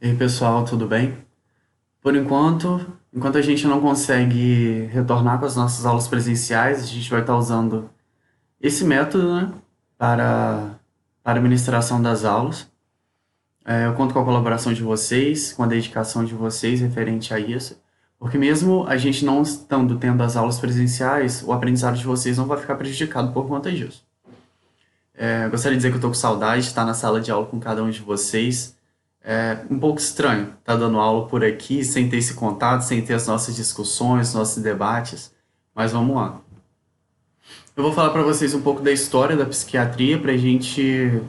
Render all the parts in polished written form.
E aí, pessoal, tudo bem? Por enquanto a gente não consegue retornar com as nossas aulas presenciais, a gente vai estar usando esse método, né, para, para a ministração das aulas. Eu conto com a colaboração de vocês, com a dedicação de vocês referente a isso, porque mesmo a gente não estando tendo as aulas presenciais, o aprendizado de vocês não vai ficar prejudicado por conta disso. Eu gostaria de dizer que eu estou com saudade de estar na sala de aula com cada um de vocês. É um pouco estranho estar dando aula por aqui sem ter esse contato, sem ter as nossas discussões, nossos debates, mas vamos lá. Eu vou falar para vocês um pouco da história da psiquiatria para a gente,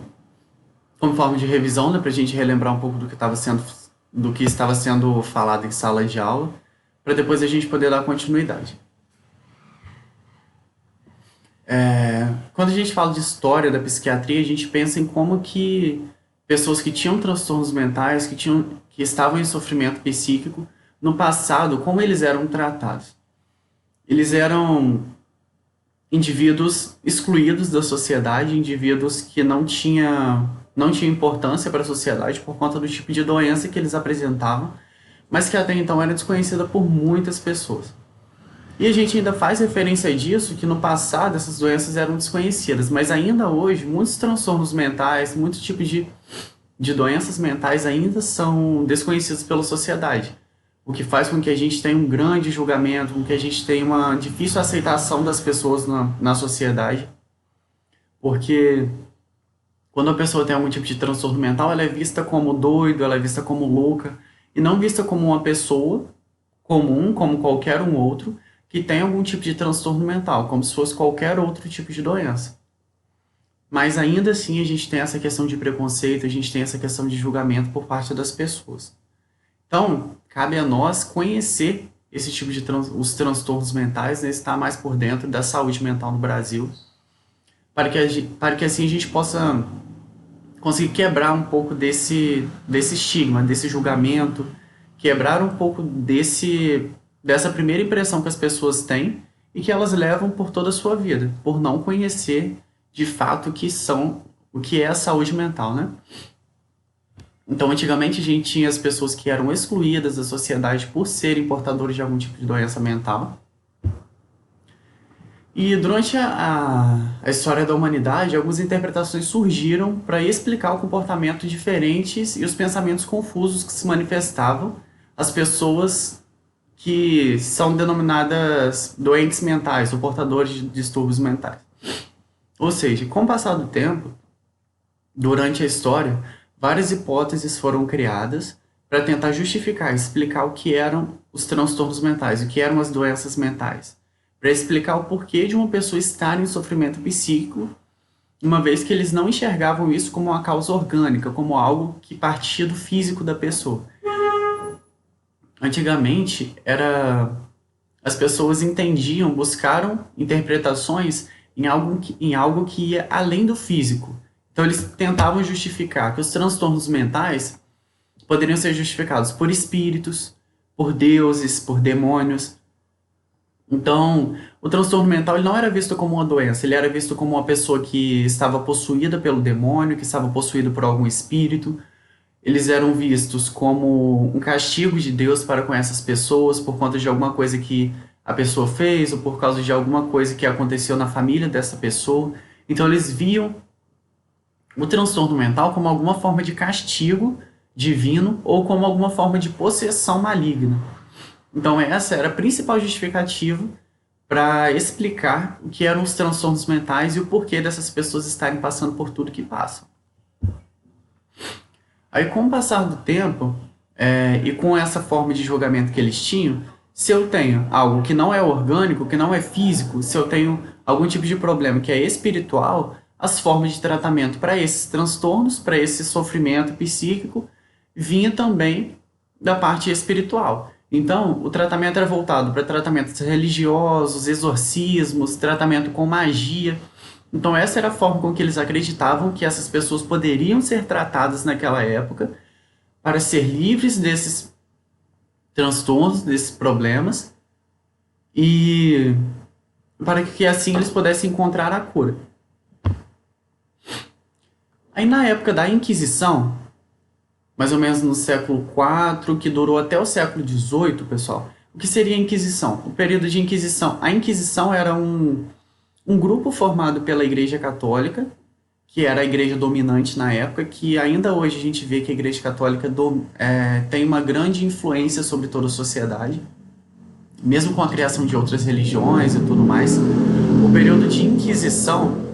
como forma de revisão, né, para a gente relembrar um pouco do que estava sendo falado em sala de aula, para depois a gente poder dar continuidade. Quando a gente fala de história da psiquiatria, a gente pensa em como que pessoas que tinham transtornos mentais, que estavam em sofrimento psíquico, no passado, como eles eram tratados. Eles eram indivíduos excluídos da sociedade, indivíduos que não tinham importância para a sociedade por conta do tipo de doença que eles apresentavam, mas que até então era desconhecida por muitas pessoas. E a gente ainda faz referência disso, que no passado essas doenças eram desconhecidas, mas ainda hoje muitos transtornos mentais, muitos tipos de doenças mentais ainda são desconhecidos pela sociedade. O que faz com que a gente tenha um grande julgamento, com que a gente tenha uma difícil aceitação das pessoas na sociedade, porque quando a pessoa tem algum tipo de transtorno mental, ela é vista como doido, ela é vista como louca, e não vista como uma pessoa comum, como qualquer um outro, que tem algum tipo de transtorno mental, como se fosse qualquer outro tipo de doença. Mas ainda assim a gente tem essa questão de preconceito, a gente tem essa questão de julgamento por parte das pessoas. Então, cabe a nós conhecer esse tipo de os transtornos mentais, né, estar mais por dentro da saúde mental no Brasil, para que assim a gente possa conseguir quebrar um pouco desse estigma, desse julgamento, quebrar um pouco dessa primeira impressão que as pessoas têm e que elas levam por toda a sua vida, por não conhecer de fato o que é a saúde mental, né? Então, antigamente a gente tinha as pessoas que eram excluídas da sociedade por serem portadores de algum tipo de doença mental. E durante a história da humanidade, algumas interpretações surgiram para explicar o comportamento diferentes e os pensamentos confusos que se manifestavam às pessoas que são denominadas doentes mentais ou portadores de distúrbios mentais. Ou seja, com o passar do tempo, durante a história, várias hipóteses foram criadas para tentar justificar, explicar o que eram os transtornos mentais, o que eram as doenças mentais, para explicar o porquê de uma pessoa estar em sofrimento psíquico, uma vez que eles não enxergavam isso como uma causa orgânica, como algo que partia do físico da pessoa. Antigamente, as pessoas entendiam, buscaram interpretações em algo que ia além do físico. Então, eles tentavam justificar que os transtornos mentais poderiam ser justificados por espíritos, por deuses, por demônios. Então, o transtorno mental ele não era visto como uma doença, ele era visto como uma pessoa que estava possuída pelo demônio, que estava possuída por algum espírito. Eles eram vistos como um castigo de Deus para com essas pessoas por conta de alguma coisa que a pessoa fez ou por causa de alguma coisa que aconteceu na família dessa pessoa. Então, eles viam o transtorno mental como alguma forma de castigo divino ou como alguma forma de possessão maligna. Então, essa era a principal justificativa para explicar o que eram os transtornos mentais e o porquê dessas pessoas estarem passando por tudo que passam. Aí, com o passar do tempo, e com essa forma de julgamento que eles tinham, se eu tenho algo que não é orgânico, que não é físico, se eu tenho algum tipo de problema que é espiritual, as formas de tratamento para esses transtornos, para esse sofrimento psíquico, vinha também da parte espiritual. Então, o tratamento era voltado para tratamentos religiosos, exorcismos, tratamento com magia. Então, essa era a forma com que eles acreditavam que essas pessoas poderiam ser tratadas naquela época para ser livres desses transtornos, desses problemas e para que assim eles pudessem encontrar a cura. Aí, na época da Inquisição, mais ou menos no século IV, que durou até o século XVIII, pessoal. O que seria a Inquisição? O período de Inquisição. A Inquisição era um grupo formado pela Igreja Católica, que era a igreja dominante na época, que ainda hoje a gente vê que a Igreja Católica tem uma grande influência sobre toda a sociedade, mesmo com a criação de outras religiões e tudo mais. O período de Inquisição,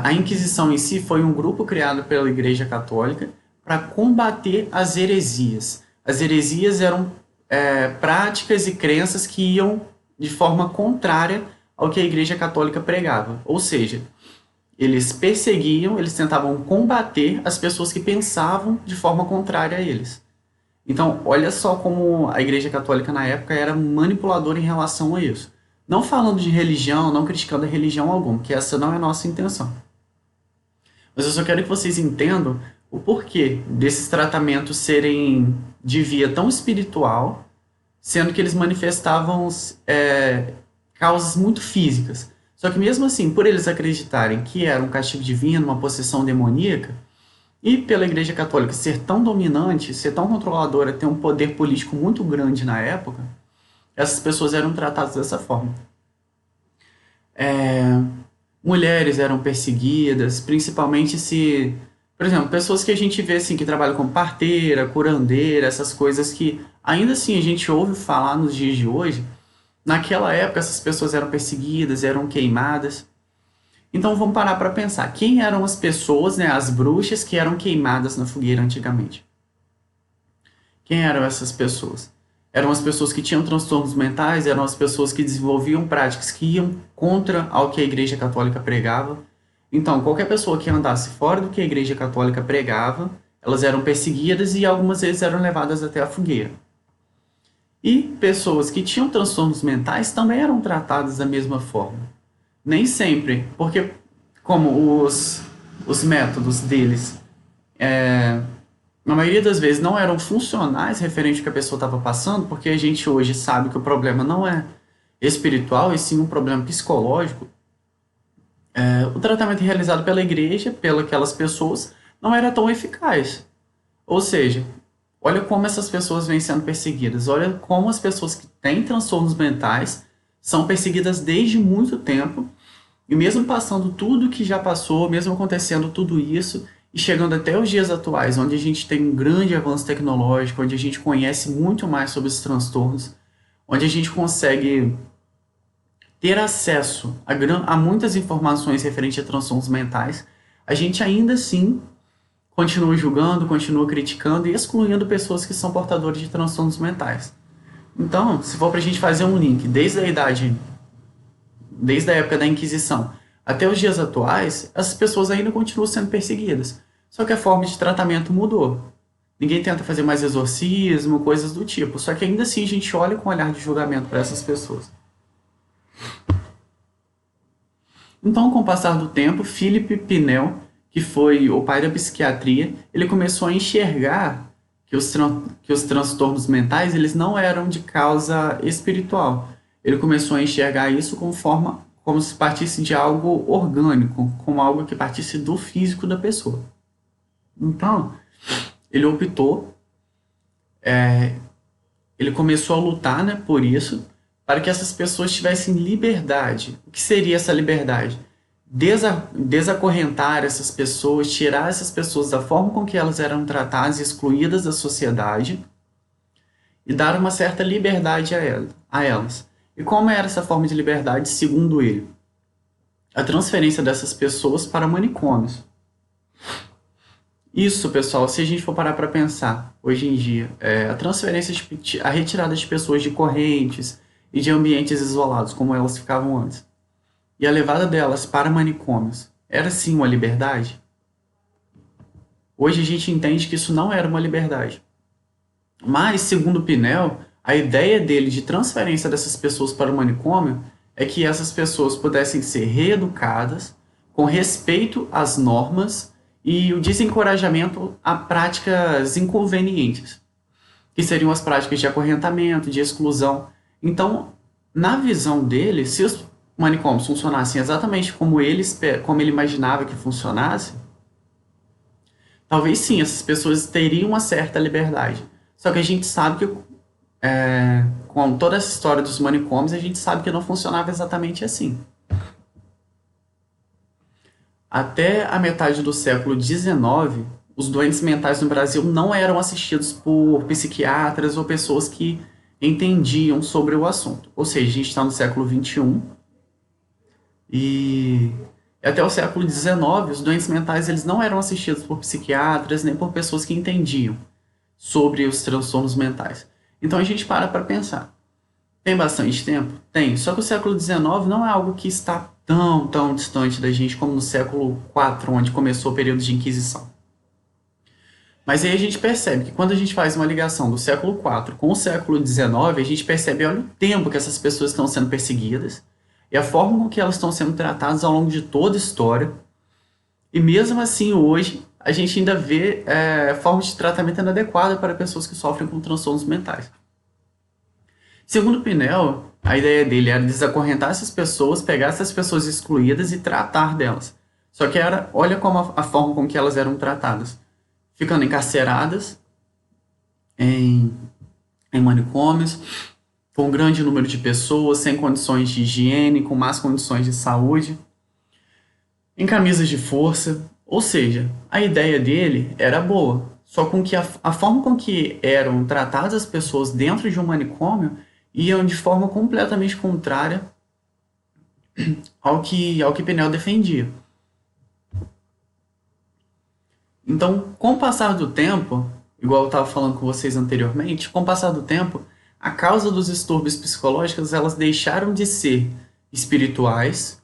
a Inquisição em si foi um grupo criado pela Igreja Católica para combater as heresias. As heresias eram práticas e crenças que iam de forma contrária ao que a Igreja Católica pregava. Ou seja, eles perseguiam, eles tentavam combater as pessoas que pensavam de forma contrária a eles. Então, olha só como a Igreja Católica na época era manipuladora em relação a isso. Não falando de religião, não criticando a religião alguma, que essa não é a nossa intenção. Mas eu só quero que vocês entendam o porquê desses tratamentos serem de via tão espiritual, sendo que eles manifestavam causas muito físicas. Só que mesmo assim, por eles acreditarem que era um castigo divino, uma possessão demoníaca, e pela Igreja Católica ser tão dominante, ser tão controladora, ter um poder político muito grande na época, essas pessoas eram tratadas dessa forma. Mulheres eram perseguidas, principalmente se... Por exemplo, pessoas que a gente vê assim, que trabalham como parteira, curandeira, essas coisas que ainda assim a gente ouve falar nos dias de hoje. Naquela época essas pessoas eram perseguidas, eram queimadas. Então vamos parar para pensar. Quem eram as pessoas, né, as bruxas que eram queimadas na fogueira antigamente? Quem eram essas pessoas? Eram as pessoas que tinham transtornos mentais, eram as pessoas que desenvolviam práticas que iam contra ao que a Igreja Católica pregava. Então, qualquer pessoa que andasse fora do que a Igreja Católica pregava, elas eram perseguidas e algumas vezes eram levadas até a fogueira. E pessoas que tinham transtornos mentais também eram tratadas da mesma forma. Nem sempre, porque como os métodos deles, na maioria das vezes, não eram funcionais referente ao que a pessoa estava passando, porque a gente hoje sabe que o problema não é espiritual, e sim um problema psicológico. O tratamento realizado pela igreja, pelas pessoas, não era tão eficaz. Ou seja, olha como essas pessoas vêm sendo perseguidas, olha como as pessoas que têm transtornos mentais são perseguidas desde muito tempo, e mesmo passando tudo que já passou, mesmo acontecendo tudo isso, e chegando até os dias atuais, onde a gente tem um grande avanço tecnológico, onde a gente conhece muito mais sobre os transtornos, onde a gente consegue ter acesso a muitas informações referentes a transtornos mentais, a gente ainda assim continua julgando, continua criticando e excluindo pessoas que são portadoras de transtornos mentais. Então, se for para a gente fazer um link desde a época da Inquisição até os dias atuais, essas pessoas ainda continuam sendo perseguidas. Só que a forma de tratamento mudou. Ninguém tenta fazer mais exorcismo, coisas do tipo. Só que ainda assim a gente olha com um olhar de julgamento para essas pessoas. Então, com o passar do tempo, Philippe Pinel, que foi o pai da psiquiatria, ele começou a enxergar que os transtornos mentais eles não eram de causa espiritual. Ele começou a enxergar isso como se partisse de algo orgânico, como algo que partisse do físico da pessoa. Então, ele optou, ele começou a lutar, né, por isso, para que essas pessoas tivessem liberdade. O que seria essa liberdade? Desacorrentar essas pessoas, tirar essas pessoas da forma com que elas eram tratadas e excluídas da sociedade e dar uma certa liberdade a elas. E como era essa forma de liberdade, segundo ele? A transferência dessas pessoas para manicômios. Isso, pessoal, se a gente for parar para pensar, hoje em dia, a retirada de pessoas de correntes e de ambientes isolados, como elas ficavam antes, e a levada delas para manicômios, era sim uma liberdade? Hoje a gente entende que isso não era uma liberdade. Mas, segundo Pinel, a ideia dele de transferência dessas pessoas para o manicômio é que essas pessoas pudessem ser reeducadas com respeito às normas e o desencorajamento a práticas inconvenientes, que seriam as práticas de acorrentamento, de exclusão. Então, na visão dele, se os manicômios funcionassem exatamente como ele imaginava que funcionasse, talvez sim, essas pessoas teriam uma certa liberdade. Só que a gente sabe que, com toda essa história dos manicômios, a gente sabe que não funcionava exatamente assim. Até a metade do século XIX, os doentes mentais no Brasil não eram assistidos por psiquiatras ou pessoas que entendiam sobre o assunto. Ou seja, a gente está no século XXI e até o século XIX, os doentes mentais eles não eram assistidos por psiquiatras nem por pessoas que entendiam sobre os transtornos mentais. Então a gente para pensar. Tem bastante tempo? Tem. Só que o século XIX não é algo que está tão distante da gente como no século IV, onde começou o período de Inquisição. Mas aí a gente percebe que quando a gente faz uma ligação do século IV com o século XIX, a gente percebe, olha o tempo que essas pessoas estão sendo perseguidas e a forma com que elas estão sendo tratadas ao longo de toda a história. E mesmo assim, hoje, a gente ainda vê formas de tratamento inadequadas para pessoas que sofrem com transtornos mentais. Segundo Pinel, a ideia dele era desacorrentar essas pessoas, pegar essas pessoas excluídas e tratar delas. Só que olha como a forma com que elas eram tratadas. Ficando encarceradas em, em manicômios, com um grande número de pessoas, sem condições de higiene, com más condições de saúde, em camisas de força. Ou seja, a ideia dele era boa, só com que a forma com que eram tratadas as pessoas dentro de um manicômio iam de forma completamente contrária ao que Pinel defendia. Então, com o passar do tempo, igual eu estava falando com vocês anteriormente, com o passar do tempo, a causa dos distúrbios psicológicos elas deixaram de ser espirituais,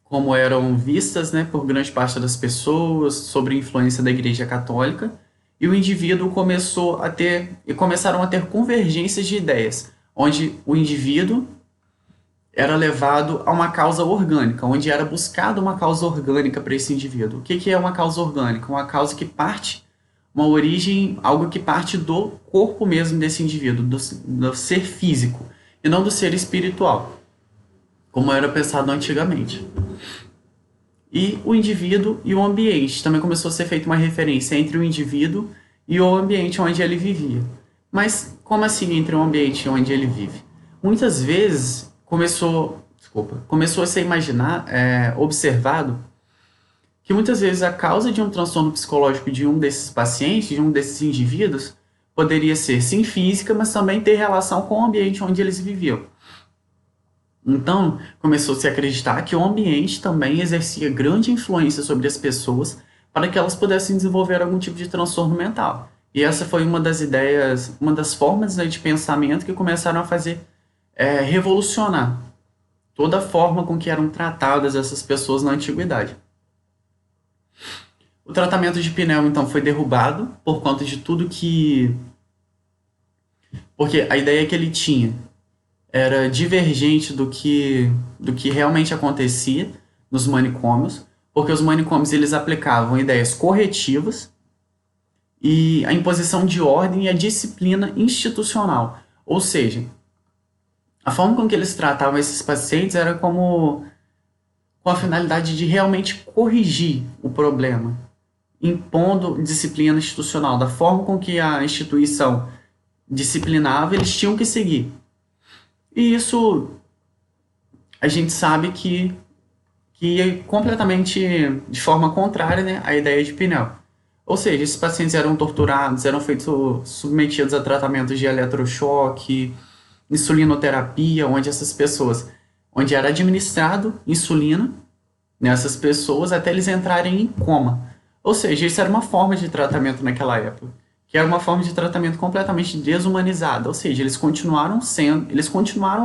como eram vistas, né, por grande parte das pessoas, sob a influência da Igreja Católica, e o indivíduo começaram a ter convergências de ideias, onde o indivíduo era levado a uma causa orgânica, onde era buscada uma causa orgânica para esse indivíduo. O que é uma causa orgânica? Uma causa que parte, uma origem, algo que parte do corpo mesmo desse indivíduo, do ser físico, e não do ser espiritual, como era pensado antigamente. E o indivíduo e o ambiente. Também começou a ser feita uma referência entre o indivíduo e o ambiente onde ele vivia. Mas como assim entre o ambiente onde ele vive? Muitas vezes começou a ser observado que muitas vezes a causa de um transtorno psicológico de um desses pacientes, de um desses indivíduos, poderia ser sim física, mas também ter relação com o ambiente onde eles viviam. Então, começou-se a acreditar que o ambiente também exercia grande influência sobre as pessoas para que elas pudessem desenvolver algum tipo de transtorno mental. E essa foi uma das ideias, uma das formas, né, de pensamento que começaram a fazer revolucionar toda a forma com que eram tratadas essas pessoas na antiguidade. O tratamento de Pinel, então, foi derrubado por conta de tudo que... Porque a ideia que ele tinha era divergente do que realmente acontecia nos manicômios, porque os manicômios eles aplicavam ideias corretivas e a imposição de ordem e a disciplina institucional. Ou seja, a forma com que eles tratavam esses pacientes era com a finalidade de realmente corrigir o problema, impondo disciplina institucional. Da forma com que a instituição disciplinava, eles tinham que seguir. E isso a gente sabe que é completamente de forma contrária, né, à ideia de Pinel. Ou seja, esses pacientes eram torturados, eram submetidos a tratamentos de eletrochoque, insulinoterapia, onde era administrado insulina nessas pessoas até eles entrarem em coma. Ou seja, isso era uma forma de tratamento naquela época, que era uma forma de tratamento completamente desumanizada, ou seja, eles continuaram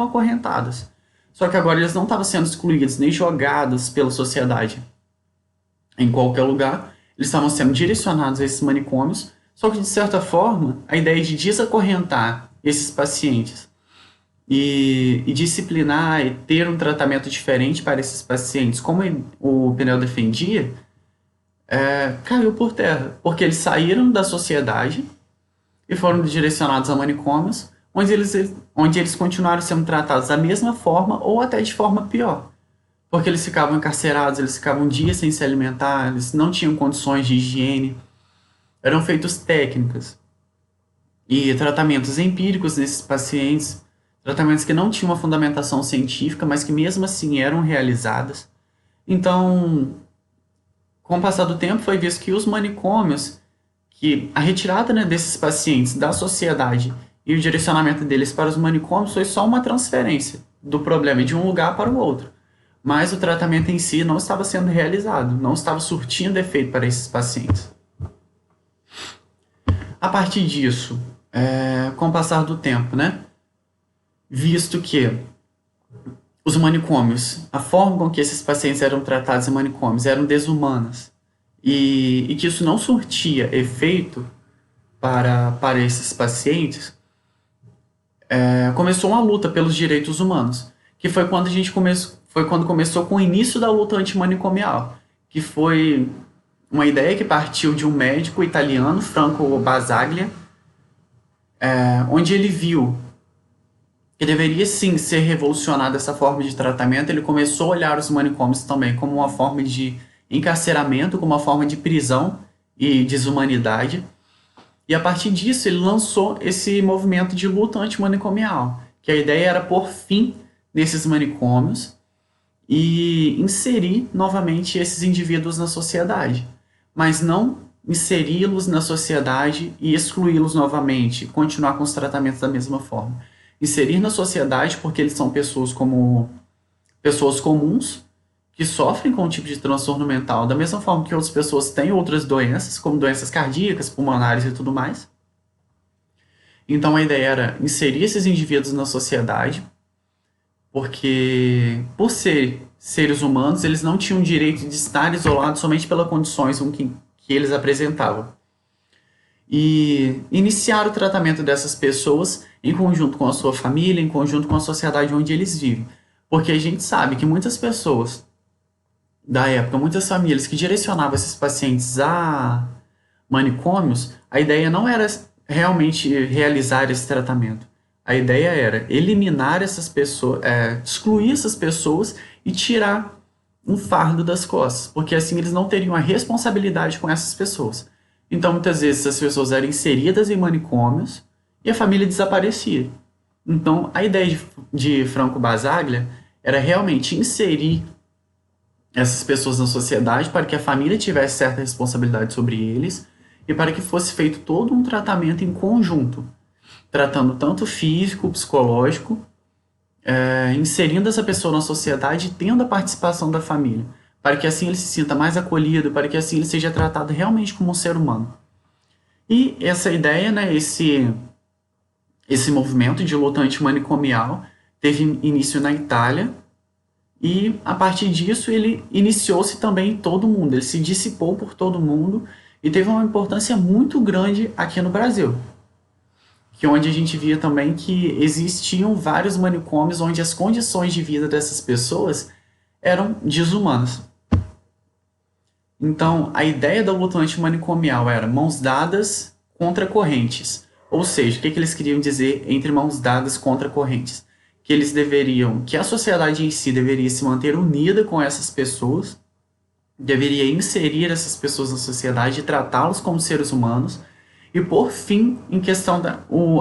acorrentados. Só que agora eles não estavam sendo excluídos nem jogados pela sociedade em qualquer lugar, eles estavam sendo direcionados a esses manicômios, só que de certa forma, a ideia de desacorrentar esses pacientes e disciplinar e ter um tratamento diferente para esses pacientes, como o Pinel defendia, caiu por terra, porque eles saíram da sociedade e foram direcionados a manicômios, onde eles continuaram sendo tratados da mesma forma ou até de forma pior, porque eles ficavam encarcerados, eles ficavam dias sem se alimentar, eles não tinham condições de higiene, eram feitas técnicas e tratamentos empíricos nesses pacientes, tratamentos que não tinham uma fundamentação científica, mas que mesmo assim eram realizadas. Então, com o passar do tempo, foi visto que os manicômios, que a retirada, né, desses pacientes da sociedade e o direcionamento deles para os manicômios foi só uma transferência do problema de um lugar para o outro. Mas o tratamento em si não estava sendo realizado, não estava surtindo efeito para esses pacientes. A partir disso, com o passar do tempo, né, visto que os manicômios, a forma com que esses pacientes eram tratados em manicômios eram desumanas e que isso não surtia efeito para esses pacientes, começou uma luta pelos direitos humanos, que foi quando foi quando começou com o início da luta antimanicomial, que foi uma ideia que partiu de um médico italiano, Franco Basaglia, onde ele viu que deveria sim ser revolucionada essa forma de tratamento. Ele começou a olhar os manicômios também como uma forma de encarceramento, como uma forma de prisão e desumanidade. E a partir disso ele lançou esse movimento de luta antimanicomial, que a ideia era pôr fim nesses manicômios e inserir novamente esses indivíduos na sociedade, mas não inseri-los na sociedade e excluí-los novamente, continuar com os tratamentos da mesma forma. Inserir na sociedade porque eles são pessoas como pessoas comuns que sofrem com um tipo de transtorno mental, da mesma forma que outras pessoas têm outras doenças, como doenças cardíacas, pulmonares e tudo mais. Então a ideia era inserir esses indivíduos na sociedade, porque por ser seres humanos, eles não tinham o direito de estar isolados somente pelas condições que eles apresentavam. E iniciar o tratamento dessas pessoas em conjunto com a sua família, em conjunto com a sociedade onde eles vivem. Porque a gente sabe que muitas pessoas da época, muitas famílias que direcionavam esses pacientes a manicômios, a ideia não era realmente realizar esse tratamento. A ideia era eliminar essas pessoas, excluir essas pessoas e tirar um fardo das costas, porque assim eles não teriam a responsabilidade com essas pessoas. Então, muitas vezes, essas pessoas eram inseridas em manicômios e a família desaparecia. Então, a ideia de Franco Basaglia era realmente inserir essas pessoas na sociedade para que a família tivesse certa responsabilidade sobre eles e para que fosse feito todo um tratamento em conjunto, tratando tanto físico, psicológico, inserindo essa pessoa na sociedade e tendo a participação da família, para que assim ele se sinta mais acolhido, para que assim ele seja tratado realmente como um ser humano. E essa ideia, né, esse movimento de luta antimanicomial teve início na Itália e a partir disso ele iniciou-se também em todo o mundo, ele se dissipou por todo o mundo e teve uma importância muito grande aqui no Brasil, que onde a gente via também que existiam vários manicômios onde as condições de vida dessas pessoas eram desumanas. Então, a ideia da luta antimanicomial era mãos dadas contra correntes. Ou seja, o que eles queriam dizer entre mãos dadas contra correntes? Que eles deveriam, que a sociedade em si deveria se manter unida com essas pessoas, deveria inserir essas pessoas na sociedade e tratá-los como seres humanos. E por fim, em questão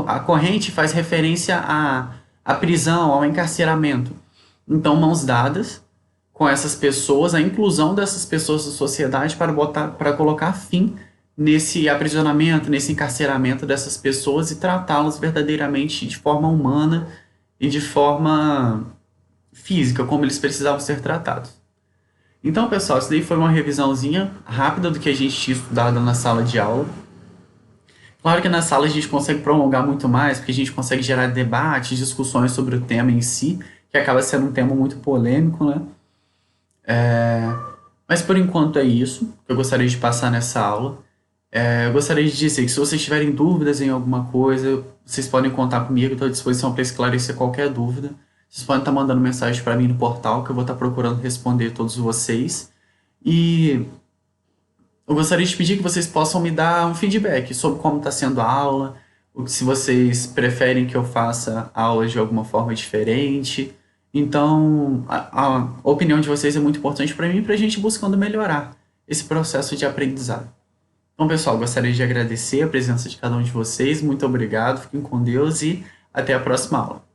a corrente faz referência à prisão, ao encarceramento. Então, mãos dadas com essas pessoas, a inclusão dessas pessoas na sociedade para colocar fim nesse aprisionamento, nesse encarceramento dessas pessoas e tratá-las verdadeiramente de forma humana e de forma física, como eles precisavam ser tratados. Então, pessoal, isso daí foi uma revisãozinha rápida do que a gente tinha estudado na sala de aula. Claro que na sala a gente consegue prolongar muito mais, porque a gente consegue gerar debates, discussões sobre o tema em si, que acaba sendo um tema muito polêmico, né? Mas por enquanto é isso que eu gostaria de passar nessa aula. Eu gostaria de dizer que se vocês tiverem dúvidas em alguma coisa, vocês podem contar comigo, estou à disposição para esclarecer qualquer dúvida. Vocês podem estar mandando mensagem para mim no portal, que eu vou estar procurando responder todos vocês. E eu gostaria de pedir que vocês possam me dar um feedback sobre como está sendo a aula, se vocês preferem que eu faça aulas de alguma forma diferente. Então, a opinião de vocês é muito importante para mim, para a gente buscando melhorar esse processo de aprendizado. Bom, pessoal, gostaria de agradecer a presença de cada um de vocês. Muito obrigado, fiquem com Deus e até a próxima aula.